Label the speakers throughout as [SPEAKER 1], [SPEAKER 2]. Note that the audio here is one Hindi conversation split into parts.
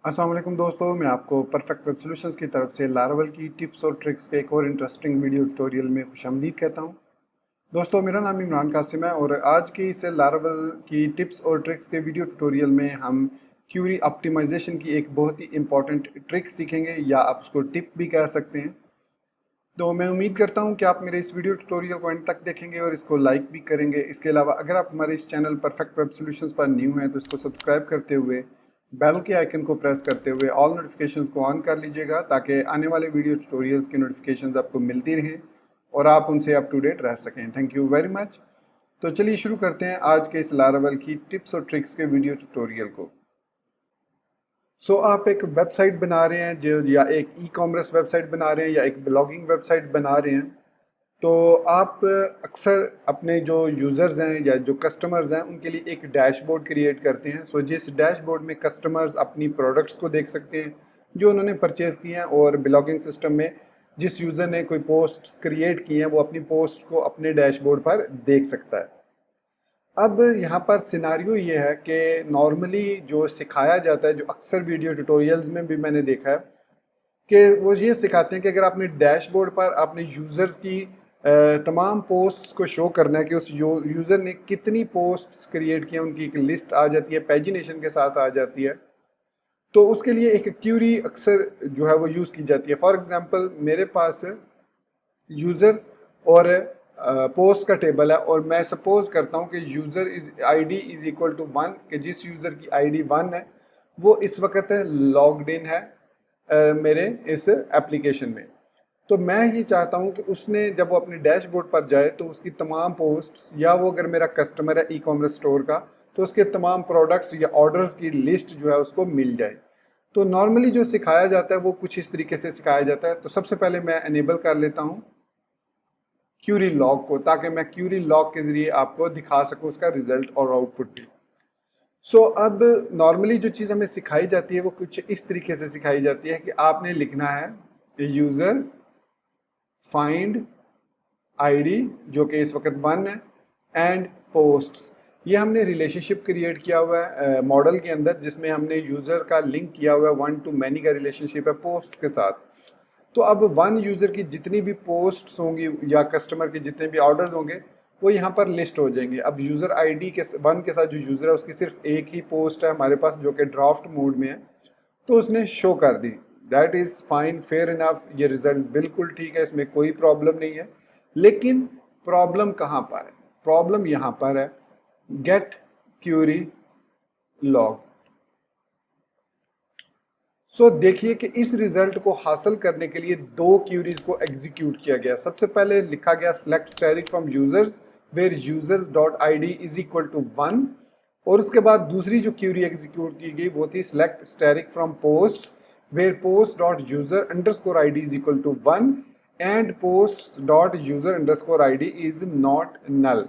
[SPEAKER 1] अस्सलाम वालेकुम दोस्तों, मैं आपको परफेक्ट वेब सॉल्यूशंस की तरफ से लारावल की टिप्स और ट्रिक्स के एक और इंटरेस्टिंग वीडियो ट्यूटोरियल में खुशामदीद कहता हूं। दोस्तों, मेरा नाम इमरान कासिम है और आज की इस लारावल की टिप्स और ट्रिक्स के वीडियो ट्यूटोरियल में हम क्यूरी ऑप्टिमाइजेशन की एक बहुत ही इंपॉर्टेंट ट्रिक सीखेंगे, या आप उसको टिप भी कह सकते हैं। तो मैं उम्मीद करता हूं कि आप मेरे इस वीडियो ट्यूटोरियल को एंड तक देखेंगे और इसको लाइक भी करेंगे। इसके अलावा अगर आप हमारे इस चैनल परफेक्ट वेब सॉल्यूशंस पर न्यू हैं तो इसको सब्सक्राइब करते हुए बेल के आइकन को प्रेस करते हुए ऑल नोटिफिकेशंस को ऑन कर लीजिएगा, ताकि आने वाले वीडियो ट्यूटोरियल्स की नोटिफिकेशंस आपको मिलती रहें और आप उनसे अप टू डेट रह सकें। Thank you very much. तो चलिए शुरू करते हैं आज के इस लारावल की टिप्स और ट्रिक्स के वीडियो ट्यूटोरियल को। आप एक वेबसाइट बना रहे हैं जो, या एक ई कॉमर्स वेबसाइट बना रहे हैं या एक ब्लॉगिंग वेबसाइट बना रहे हैं, तो आप अक्सर अपने जो यूज़र्स हैं या जो कस्टमर्स हैं उनके लिए एक डैशबोर्ड क्रिएट करते हैं। जिस डैशबोर्ड में कस्टमर्स अपनी प्रोडक्ट्स को देख सकते हैं जो उन्होंने परचेज़ किए हैं, और ब्लॉगिंग सिस्टम में जिस यूज़र ने कोई पोस्ट क्रिएट की हैं वो अपनी पोस्ट को अपने डैशबोर्ड पर देख सकता है। अब यहाँ पर सिनारियो ये है कि नॉर्मली जो सिखाया जाता है, जो अक्सर वीडियो ट्यूटोरियल्स में भी मैंने देखा है, कि वो ये सिखाते हैं कि अगर आपने डैशबोर्ड पर अपने यूज़र्स की तमाम पोस्ट्स को शो करना है कि उस यूज़र ने कितनी पोस्ट्स क्रिएट की हैं, उनकी एक लिस्ट आ जाती है, पेजिनेशन के साथ आ जाती है। तो उसके लिए एक क्यूरी अक्सर जो है वो यूज़ की जाती है। फॉर एग्ज़ाम्पल, मेरे पास यूज़र्स और पोस्ट का टेबल है, और मैं सपोज करता हूँ कि user is ID is equal to 1, कि जिस यूज़र की आईडी 1 है वो इस वक्त लॉग्ड इन है मेरे इस एप्लीकेशन में। तो मैं ये चाहता हूँ कि उसने जब वो अपने डैशबोर्ड पर जाए तो उसकी तमाम पोस्ट्स, या वो अगर मेरा कस्टमर है ई कॉमर्स स्टोर का, तो उसके तमाम प्रोडक्ट्स या ऑर्डर्स की लिस्ट जो है उसको मिल जाए। तो नॉर्मली जो सिखाया जाता है वो कुछ इस तरीके से सिखाया जाता है। तो सबसे पहले मैं एनेबल कर लेता हूँ क्यूरी लॉग को, ताकि मैं क्यूरी लॉग के ज़रिए आपको दिखा सकूँ उसका रिजल्ट और आउटपुट भी। अब नॉर्मली जो चीज़ हमें सिखाई जाती है वो कुछ इस तरीके से सिखाई जाती है कि आपने लिखना है यूज़र फाइंड आईडी, जो कि इस वक्त 1 है, एंड पोस्ट्स। ये हमने रिलेशनशिप क्रिएट किया हुआ है मॉडल के अंदर, जिसमें हमने यूज़र का लिंक किया हुआ है 1 to many का रिलेशनशिप है पोस्ट के साथ। तो अब 1 यूज़र की जितनी भी पोस्ट्स होंगी या कस्टमर के जितने भी ऑर्डर्स होंगे वो यहाँ पर लिस्ट हो जाएंगे। अब यूज़र आईडी के 1 के साथ जो यूज़र है उसकी सिर्फ एक ही पोस्ट है हमारे पास, जो कि ड्राफ्ट मोड में है, तो उसने शो कर दी। That is fine, fair enough, ये रिजल्ट बिल्कुल ठीक है, इसमें कोई प्रॉब्लम नहीं है। लेकिन प्रॉब्लम कहाँ पर है? प्रॉब्लम यहाँ पर है, गेट क्यूरी लॉग। देखिए कि इस रिजल्ट को हासिल करने के लिए दो क्यूरीज को एग्जीक्यूट किया गया। सबसे पहले लिखा गया select static from users where users dot I D is equal to 1, और उसके बाद दूसरी जो क्यूरी एग्जीक्यूट की गई वो थी select static from post where post dot user underscore I D is equal to 1 and post dot user underscore I D is not null.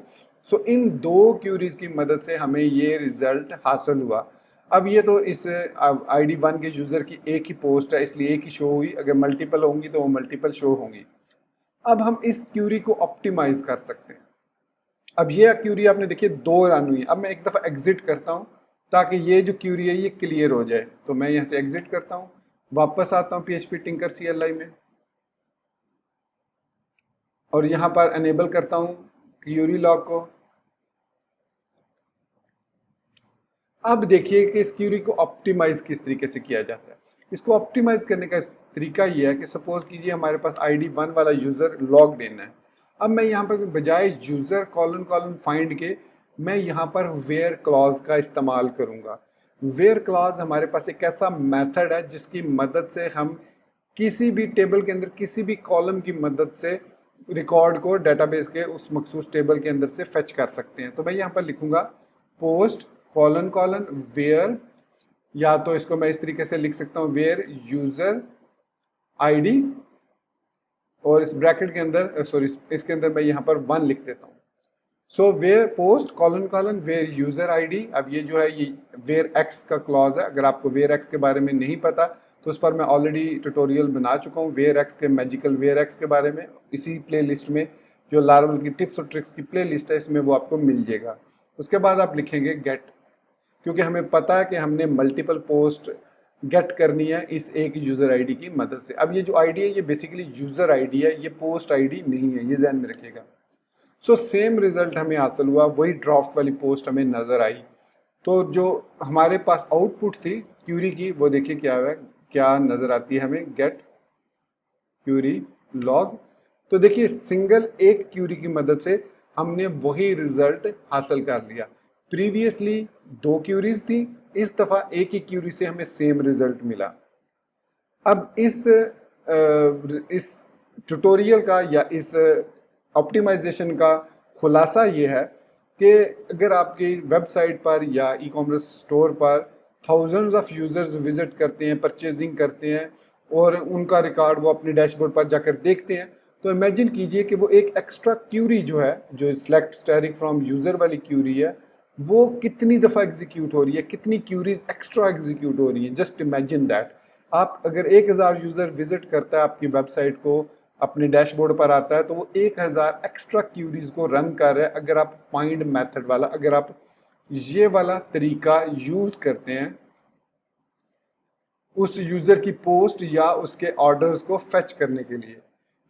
[SPEAKER 1] इन दो क्यूरीज की मदद से हमें ये रिजल्ट हासिल हुआ। अब ये तो इस आईडी 1 के यूज़र की एक ही पोस्ट है, इसलिए एक ही शो हुई। अगर मल्टीपल होंगी तो वो मल्टीपल शो होंगी। अब हम इस क्यूरी को ऑप्टिमाइज कर सकते हैं। अब ये क्यूरी आपने देखिए 2 रन हुई। अब मैं एक दफ़ा एग्जिट करता हूँ ताकि ये जो क्यूरी है ये क्लियर हो जाए। तो मैं यहाँ से एग्जिट करता हूँ, वापस आता हूँ PHP टिंकर CLI में, और यहाँ पर एनेबल करता हूँ क्यूरी लॉग को। अब देखिए कि इस क्यूरी को ऑप्टिमाइज किस तरीके से किया जाता है। इसको ऑप्टिमाइज करने का तरीका ये है कि सपोज कीजिए हमारे पास आईडी 1 वाला यूज़र लॉग्ड इन है। अब मैं यहाँ पर बजाय यूज़र कॉलन कॉलन फाइंड के मैं यहाँ पर वेयर क्लॉज का इस्तेमाल करूँगा। वेयर क्लॉज हमारे पास एक ऐसा मेथड है जिसकी मदद से हम किसी भी टेबल के अंदर किसी भी कॉलम की मदद से रिकॉर्ड को डेटाबेस के उस मखसूस टेबल के अंदर से फेच कर सकते हैं। तो मैं यहाँ पर लिखूँगा पोस्ट कॉलन कॉलन वेयर, या तो इसको मैं इस तरीके से लिख सकता हूँ वेयर यूजर आईडी, और इस ब्रैकेट के अंदर इसके अंदर मैं यहाँ पर 1 लिख देता हूँ। Where post colon colon where user ID. अब ये जो है ये वेयर एक्स का क्लॉज है। अगर आपको वेयर एक्स के बारे में नहीं पता तो उस पर मैं ऑलरेडी ट्यूटोरियल बना चुका हूँ, वेयर एक्स के मैजिकल वेयर एक्स के बारे में। इसी प्ले लिस्ट में जो लारावल की टिप्स और ट्रिक्स की प्ले लिस्ट है इसमें वो आपको मिल जाएगा। उसके बाद आप लिखेंगे गेट, क्योंकि हमें पता है कि हमने मल्टीपल पोस्ट गेट करनी है इस एक यूज़र आईडी की मदद से। अब ये जो आईडी है ये बेसिकली यूज़र आईडी है, ये पोस्ट आईडी नहीं है, ये ध्यान में रखिएगा। सो सेम रिजल्ट हमें हासिल हुआ, वही ड्राफ्ट वाली पोस्ट हमें नज़र आई। तो जो हमारे पास आउटपुट थी क्यूरी की, वो देखिए क्या है, क्या नज़र आती है हमें, गेट क्यूरी लॉग। तो देखिए सिंगल एक क्यूरी की मदद से हमने वही रिजल्ट हासिल कर लिया। प्रीवियसली 2 क्यूरीज थी, इस दफ़ा एक ही क्यूरी से हमें सेम रिजल्ट मिला। अब इस ट्यूटोरियल का या इस ऑप्टिमाइजेशन का खुलासा ये है कि अगर आपकी वेबसाइट पर या ई कॉमर्स स्टोर पर थाउजेंड्स ऑफ यूज़र्स विजिट करते हैं, परचेजिंग करते हैं और उनका रिकॉर्ड वो अपने डैशबोर्ड पर जाकर देखते हैं, तो इमेजिन कीजिए कि वो एक एक्स्ट्रा क्यूरी जो है, जो सिलेक्ट स्टैटिक फ्रॉम यूज़र वाली क्यूरी है, वो कितनी दफ़ा एग्जीक्यूट हो रही है, कितनी क्यूरीज एक्स्ट्रा एग्जीक्यूट हो रही हैं। Just imagine that. आप अगर 1000 यूज़र विजिट करता है आपकी वेबसाइट को, अपने डैशबोर्ड पर आता है, तो वो 1000 एक्स्ट्रा क्यूरीज को रन कर रहा है। अगर आप फाइंड मेथड वाला, अगर आप ये वाला तरीका यूज़ करते हैं उस यूज़र की पोस्ट या उसके ऑर्डर्स को फेच करने के लिए,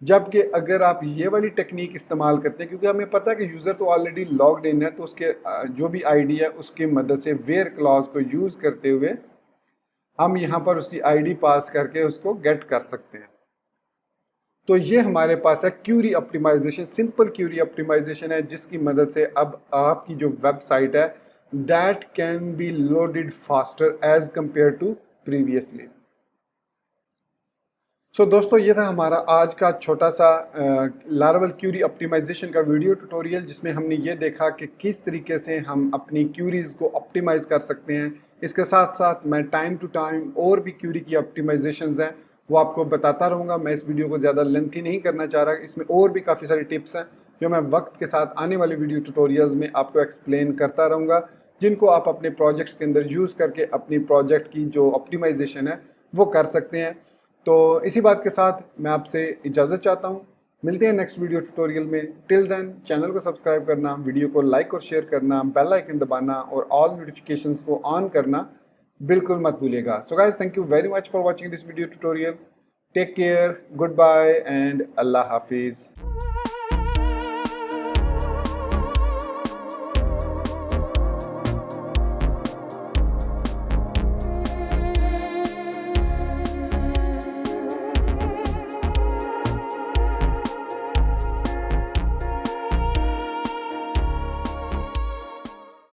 [SPEAKER 1] जबकि अगर आप ये वाली टेक्निक इस्तेमाल करते हैं, क्योंकि हमें पता है कि यूज़र तो ऑलरेडी लॉग्ड इन है, तो उसके जो भी आईडी है उसकी मदद से वेयर क्लॉज को यूज़ करते हुए हम यहाँ पर उसकी आईडी पास करके उसको गेट कर सकते हैं। तो ये हमारे पास है query optimisation, simple query optimisation है, जिसकी मदद से अब आपकी जो वेबसाइट है that can be loaded faster as compare to previously. So दोस्तों, ये था हमारा आज का छोटा सा लारावेल क्यूरी ऑप्टिमाइजेशन का वीडियो ट्यूटोरियल, जिसमें हमने ये देखा कि किस तरीके से हम अपनी क्यूरीज को ऑप्टिमाइज कर सकते हैं। इसके साथ साथ मैं टाइम टू टाइम और भी क्यूरी की ऑप्टिमाइजेशंस हैं वो आपको बताता रहूँगा। मैं इस वीडियो को ज़्यादा लेंथी नहीं करना चाह रहा, इसमें और भी काफ़ी सारी टिप्स हैं जो मैं वक्त के साथ आने वाले वीडियो ट्यूटोरियल्स में आपको एक्सप्लेन करता रहूँगा, जिनको आप अपने प्रोजेक्ट्स के अंदर यूज़ करके अपनी प्रोजेक्ट की जो ऑप्टिमाइजेशन है वो कर सकते हैं। तो इसी बात के साथ मैं आपसे इजाज़त चाहता हूँ। मिलते हैं नेक्स्ट वीडियो ट्यूटोरियल में। टिल देन चैनल को सब्सक्राइब करना, वीडियो को लाइक और शेयर करना, बेल आइकन दबाना और ऑल नोटिफिकेशंस को ऑन करना बिल्कुल मत भूलिएगा। So guys, thank you very much for watching this video tutorial. Take care, good bye and अल्लाह हाफिज़।